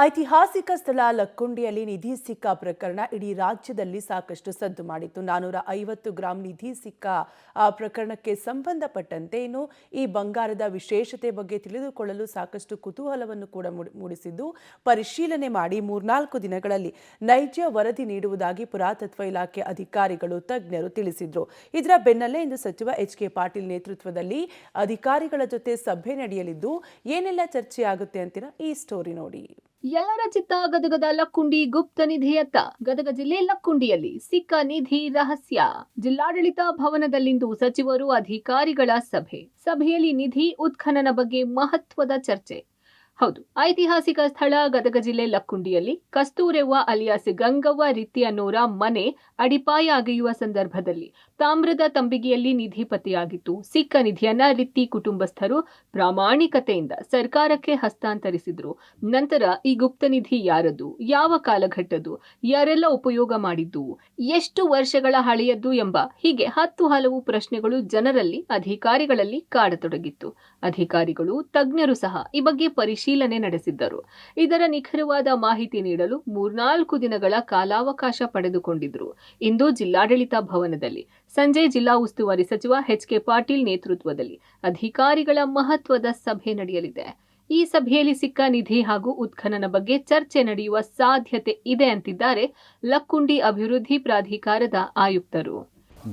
ಐತಿಹಾಸಿಕ ಸ್ಥಳ ಲಕ್ಕುಂಡಿಯಲ್ಲಿ ನಿಧಿ ಸಿಕ್ಕ ಪ್ರಕರಣ ಇಡೀ ರಾಜ್ಯದಲ್ಲಿ ಸಾಕಷ್ಟು ಸದ್ದು ಮಾಡಿತ್ತು. 450 ಗ್ರಾಂ ನಿಧಿ ಸಿಕ್ಕ ಪ್ರಕರಣಕ್ಕೆ ಸಂಬಂಧಪಟ್ಟಂತೆ ಇನ್ನು ಈ ಬಂಗಾರದ ವಿಶೇಷತೆ ಬಗ್ಗೆ ತಿಳಿದುಕೊಳ್ಳಲು ಸಾಕಷ್ಟು ಕುತೂಹಲವನ್ನು ಕೂಡ ಮೂಡಿಸಿದ್ದು, ಪರಿಶೀಲನೆ ಮಾಡಿ 3-4 ದಿನಗಳಲ್ಲಿ ನೈಜ ವರದಿ ನೀಡುವುದಾಗಿ ಪುರಾತತ್ವ ಇಲಾಖೆ ಅಧಿಕಾರಿಗಳು ತಜ್ಞರು ತಿಳಿಸಿದ್ರು. ಇದರ ಬೆನ್ನಲ್ಲೇ ಇಂದು ಸಚಿವ ಎಚ್.ಕೆ. ಪಾಟೀಲ್ ನೇತೃತ್ವದಲ್ಲಿ ಅಧಿಕಾರಿಗಳ ಜೊತೆ ಸಭೆ ನಡೆಯಲಿದ್ದು, ಏನೆಲ್ಲ ಚರ್ಚೆಯಾಗುತ್ತೆ ಅಂತೀರಾ ಈ ಸ್ಟೋರಿ ನೋಡಿ. ಎಲ್ಲರ ಚಿತ್ತ ಗದಗದ ಲಕ್ಕುಂಡಿ ಗುಪ್ತ ನಿಧಿಯತ್ತ. ಗದಗ ಜಿಲ್ಲೆ ಲಕ್ಕುಂಡಿಯಲ್ಲಿ ಸಿಕ್ಕ ನಿಧಿ ರಹಸ್ಯ. ಜಿಲ್ಲಾಡಳಿತ ಭವನದಲ್ಲಿಂದು ಸಚಿವರು ಅಧಿಕಾರಿಗಳ ಸಭೆಯಲ್ಲಿ ನಿಧಿ ಉತ್ಖನನ ಬಗ್ಗೆ ಮಹತ್ವದ ಚರ್ಚೆ. ಹೌದು, ಐತಿಹಾಸಿಕ ಸ್ಥಳ ಗದಗ ಜಿಲ್ಲೆ ಲಕ್ಕುಂಡಿಯಲ್ಲಿ ಕಸ್ತೂರೆವ್ವ ಅಲಿಯಾಸ್ ಗಂಗವ್ವ ರಿತ್ತಿ ಅನ್ನೋರ ಮನೆ ಅಡಿಪಾಯ ಅಗೆಯುವ ಸಂದರ್ಭದಲ್ಲಿ ತಾಮ್ರದ ತಂಬಿಗೆಯಲ್ಲಿ ನಿಧಿ ಪತ್ತೆಯಾಗಿತ್ತು. ಸಿಕ್ಕ ನಿಧಿಯನ್ನ ರಿತ್ತಿ ಕುಟುಂಬಸ್ಥರು ಪ್ರಾಮಾಣಿಕತೆಯಿಂದ ಸರ್ಕಾರಕ್ಕೆ ಹಸ್ತಾಂತರಿಸಿದ್ರು. ನಂತರ ಈ ಗುಪ್ತ ನಿಧಿ ಯಾರದ್ದು, ಯಾವ ಕಾಲಘಟ್ಟದ್ದು, ಯಾರೆಲ್ಲ ಉಪಯೋಗ ಮಾಡಿದ್ದು, ಎಷ್ಟು ವರ್ಷಗಳ ಹಳೆಯದ್ದು ಎಂಬ ಹೀಗೆ 10 ಹಲವು ಪ್ರಶ್ನೆಗಳು ಜನರಲ್ಲಿ, ಅಧಿಕಾರಿಗಳಲ್ಲಿ ಕಾಡತೊಡಗಿತ್ತು. ಅಧಿಕಾರಿಗಳು, ತಜ್ಞರು ಸಹ ಈ ಬಗ್ಗೆ ಪರಿಶೀಲನೆ ನಡೆಸಿದ್ದರು. ಇದರ ನಿಖರವಾದ ಮಾಹಿತಿ ನೀಡಲು 3-4 ದಿನಗಳ ಕಾಲಾವಕಾಶ ಪಡೆದುಕೊಂಡಿದ್ರು. ಇಂದು ಜಿಲ್ಲಾಡಳಿತ ಭವನದಲ್ಲಿ ಸಂಜೆ ಜಿಲ್ಲಾ ಉಸ್ತುವಾರಿ ಸಚಿವ ಎಚ್.ಕೆ. ಪಾಟೀಲ್ ನೇತೃತ್ವದಲ್ಲಿ ಅಧಿಕಾರಿಗಳ ಮಹತ್ವದ ಸಭೆ ನಡೆಯಲಿದೆ. ಈ ಸಭೆಯಲ್ಲಿ ಸಿಕ್ಕ ನಿಧಿ ಹಾಗೂ ಉತ್ಖನನ ಬಗ್ಗೆ ಚರ್ಚೆ ನಡೆಯುವ ಸಾಧ್ಯತೆ ಇದೆ ಅಂತಿದ್ದಾರೆ ಲಕ್ಕುಂಡಿ ಅಭಿವೃದ್ಧಿ ಪ್ರಾಧಿಕಾರದ ಆಯುಕ್ತರು.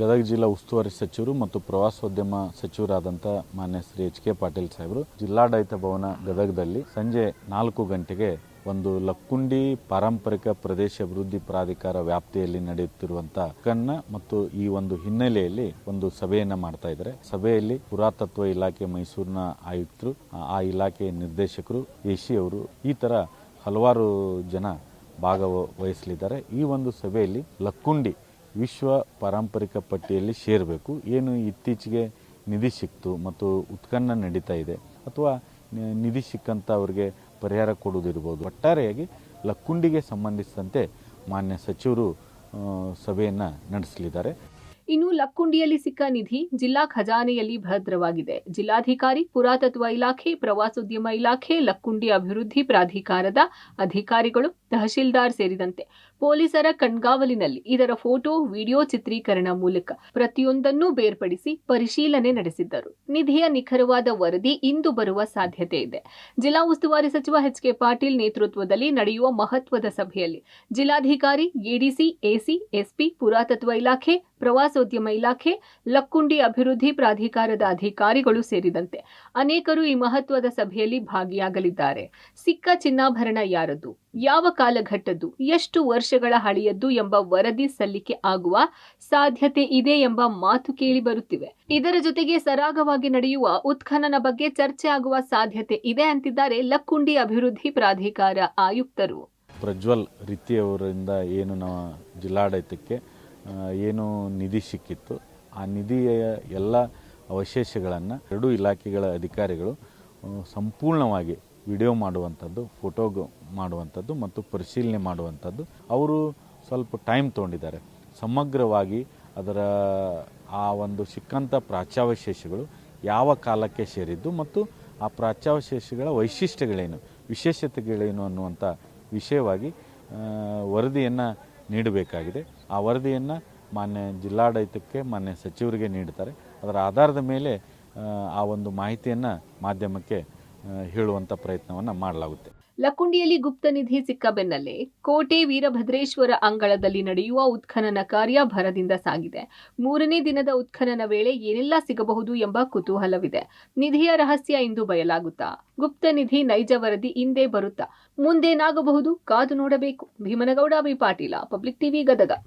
ಗದಗ ಜಿಲ್ಲಾ ಉಸ್ತುವಾರಿ ಸಚಿವರು ಮತ್ತು ಪ್ರವಾಸೋದ್ಯಮ ಸಚಿವರಾದಂಥ ಮಾನ್ಯ ಶ್ರೀ ಎಚ್.ಕೆ. ಪಾಟೀಲ್ ಸಾಹೇಬರು ಜಿಲ್ಲಾಡಳಿತ ಭವನ ಗದಗದಲ್ಲಿ ಸಂಜೆ 4 ಗಂಟೆಗೆ ಒಂದು ಲಕ್ಕುಂಡಿ ಪಾರಂಪರಿಕ ಪ್ರದೇಶ ಅಭಿವೃದ್ಧಿ ಪ್ರಾಧಿಕಾರ ವ್ಯಾಪ್ತಿಯಲ್ಲಿ ನಡೆಯುತ್ತಿರುವಂತಹ ಕನ್ನ ಮತ್ತು ಈ ಒಂದು ಹಿನ್ನೆಲೆಯಲ್ಲಿ ಒಂದು ಸಭೆಯನ್ನ ಮಾಡ್ತಾ ಇದ್ದಾರೆ. ಸಭೆಯಲ್ಲಿ ಪುರಾತತ್ವ ಇಲಾಖೆ ಮೈಸೂರಿನ ಆಯುಕ್ತರು, ಆ ಇಲಾಖೆ ನಿರ್ದೇಶಕರು, ಎಸಿ ಅವರು, ಈ ತರ ಹಲವಾರು ಜನ ಭಾಗವಹಿಸಲಿದ್ದಾರೆ. ಈ ಒಂದು ಸಭೆಯಲ್ಲಿ ಲಕ್ಕುಂಡಿ ವಿಶ್ವ ಪಾರಂಪರಿಕ ಪಟ್ಟಿಯಲ್ಲಿ ಸೇರಬೇಕು, ಏನು ಇತ್ತೀಚೆಗೆ ನಿಧಿ ಸಿಕ್ತು ಮತ್ತು ಉತ್ಖನನ ನಡೀತಾ ಇದೆ ಅಥವಾ ನಿಧಿ ಸಿಕ್ಕಂತ ಅವರಿಗೆ ಪರಿಹಾರ ಕೊಡುವುದಿರಬಹುದು. ಒಟ್ಟಾರೆಯಾಗಿ ಲಕ್ಕುಂಡಿಗೆ ಸಂಬಂಧಿಸಿದಂತೆ ಮಾನ್ಯ ಸಚಿವರು ಸಭೆಯನ್ನ ನಡೆಸಲಿದ್ದಾರೆ. ಇನ್ನು ಲಕ್ಕುಂಡಿಯಲ್ಲಿ ಸಿಕ್ಕ ನಿಧಿ ಜಿಲ್ಲಾ ಖಜಾನೆಯಲ್ಲಿ ಭದ್ರವಾಗಿದೆ. ಜಿಲ್ಲಾಧಿಕಾರಿ, ಪುರಾತತ್ವ ಇಲಾಖೆ, ಪ್ರವಾಸೋದ್ಯಮ ಇಲಾಖೆ, ಲಕ್ಕುಂಡಿ ಅಭಿವೃದ್ಧಿ ಪ್ರಾಧಿಕಾರದ ಅಧಿಕಾರಿಗಳು, ತಹಶೀಲ್ದಾರ್ ಸೇರಿದಂತೆ ಪೊಲೀಸರ ಕಣ್ಗಾವಲಿನಲ್ಲಿ ಇದರ ಫೋಟೋ, ವಿಡಿಯೋ ಚಿತ್ರೀಕರಣ ಮೂಲಕ ಪ್ರತಿಯೊಂದನ್ನೂ ಬೇರ್ಪಡಿಸಿ ಪರಿಶೀಲನೆ ನಡೆಸಿದ್ದರು. ನಿಧಿಯ ನಿಖರವಾದ ವರದಿ ಇಂದು ಬರುವ ಸಾಧ್ಯತೆ ಇದೆ. ಜಿಲ್ಲಾ ಉಸ್ತುವಾರಿ ಸಚಿವ ಎಚ್.ಕೆ. ಪಾಟೀಲ್ ನೇತೃತ್ವದಲ್ಲಿ ನಡೆಯುವ ಮಹತ್ವದ ಸಭೆಯಲ್ಲಿ ಜಿಲ್ಲಾಧಿಕಾರಿ, ಎಡಿಸಿ, ಎಸಿ, ಎಸ್ಪಿ, ಪುರಾತತ್ವ ಇಲಾಖೆ, ಪ್ರವಾಸೋದ್ಯಮ ಇಲಾಖೆ, ಲಕ್ಕುಂಡಿ ಅಭಿವೃದ್ಧಿ ಪ್ರಾಧಿಕಾರದ ಅಧಿಕಾರಿಗಳು ಸೇರಿದಂತೆ ಅನೇಕರು ಈ ಮಹತ್ವದ ಸಭೆಯಲ್ಲಿ ಭಾಗಿಯಾಗಲಿದ್ದಾರೆ. ಸಿಕ್ಕ ಚಿನ್ನಾಭರಣ ಯಾರದ್ದು, ಯಾವ ಕಾಲಘಟ್ಟದ್ದು, ಎಷ್ಟು ವರ್ಷಗಳ ಹಳೆಯದ್ದು ಎಂಬ ವರದಿ ಸಲ್ಲಿಕೆ ಆಗುವ ಸಾಧ್ಯತೆ ಇದೆ ಎಂಬ ಮಾತು ಕೇಳಿ ಬರುತ್ತಿವೆ. ಇದರ ಜೊತೆಗೆ ಸರಾಗವಾಗಿ ನಡೆಯುವ ಉತ್ಖನನ ಬಗ್ಗೆ ಚರ್ಚೆ ಆಗುವ ಸಾಧ್ಯತೆ ಇದೆ ಅಂತಿದ್ದಾರೆ ಲಕ್ಕುಂಡಿ ಅಭಿವೃದ್ಧಿ ಪ್ರಾಧಿಕಾರ ಆಯುಕ್ತರು. ಪ್ರಜ್ವಲ್ ರಿತ್ತಿ ಅವರಿಂದ ಏನು ನಾವು ಜಿಲ್ಲಾಡಳಿತಕ್ಕೆ ಏನು ನಿಧಿ ಸಿಕ್ಕಿತ್ತು, ಆ ನಿಧಿಯ ಎಲ್ಲ ಅವಶೇಷಗಳನ್ನು 2 ಇಲಾಖೆಗಳ ಅಧಿಕಾರಿಗಳು ಸಂಪೂರ್ಣವಾಗಿ ವಿಡಿಯೋ ಮಾಡುವಂಥದ್ದು, ಫೋಟೋ ಮಾಡುವಂಥದ್ದು ಮತ್ತು ಪರಿಶೀಲನೆ ಮಾಡುವಂಥದ್ದು. ಅವರು ಸ್ವಲ್ಪ ಟೈಮ್ ತೊಗೊಂಡಿದ್ದಾರೆ. ಸಮಗ್ರವಾಗಿ ಅದರ ಆ ಒಂದು ಸಿಕ್ಕಂಥ ಪ್ರಾಚ್ಯಾವಶೇಷಗಳು ಯಾವ ಕಾಲಕ್ಕೆ ಸೇರಿದ್ದು ಮತ್ತು ಆ ಪ್ರಾಚ್ಯಾವಶೇಷಗಳ ವೈಶಿಷ್ಟ್ಯಗಳೇನು, ವಿಶೇಷತೆಗಳೇನು ಅನ್ನುವಂಥ ವಿಷಯವಾಗಿ ವರದಿಯನ್ನು ನೀಡಬೇಕಾಗಿದೆ. ಆ ವರದಿಯನ್ನು ಮಾನ್ಯ ಜಿಲ್ಲಾಡಳಿತಕ್ಕೆ, ಮಾನ್ಯ ಸಚಿವರಿಗೆ ನೀಡುತ್ತಾರೆ. ಅದರ ಆಧಾರದ ಮೇಲೆ ಆ ಒಂದು ಮಾಹಿತಿಯನ್ನು ಮಾಧ್ಯಮಕ್ಕೆ ಹೇಳುವಂಥ ಪ್ರಯತ್ನವನ್ನು ಮಾಡಲಾಗುತ್ತೆ. ಲಕ್ಕುಂಡಿಯಲ್ಲಿ ಗುಪ್ತ ನಿಧಿ ಸಿಕ್ಕ ಬೆನ್ನಲ್ಲೇ ಕೋಟೆ ವೀರಭದ್ರೇಶ್ವರ ಅಂಗಳದಲ್ಲಿ ನಡೆಯುವ ಉತ್ಖನನ ಕಾರ್ಯ ಭರದಿಂದ ಸಾಗಿದೆ. 3ನೇ ದಿನದ ಉತ್ಖನನ ವೇಳೆ ಏನೆಲ್ಲ ಸಿಗಬಹುದು ಎಂಬ ಕುತೂಹಲವಿದೆ. ನಿಧಿಯ ರಹಸ್ಯ ಇಂದು ಬಯಲಾಗುತ್ತಾ? ಗುಪ್ತ ನಿಧಿ ನೈಜ ವರದಿ ಇಂದೇ ಬರುತ್ತಾ? ಮುಂದೇನಾಗಬಹುದು? ಕಾದು ನೋಡಬೇಕು. Bhimanagouda B. Patil, public TV, Gadag.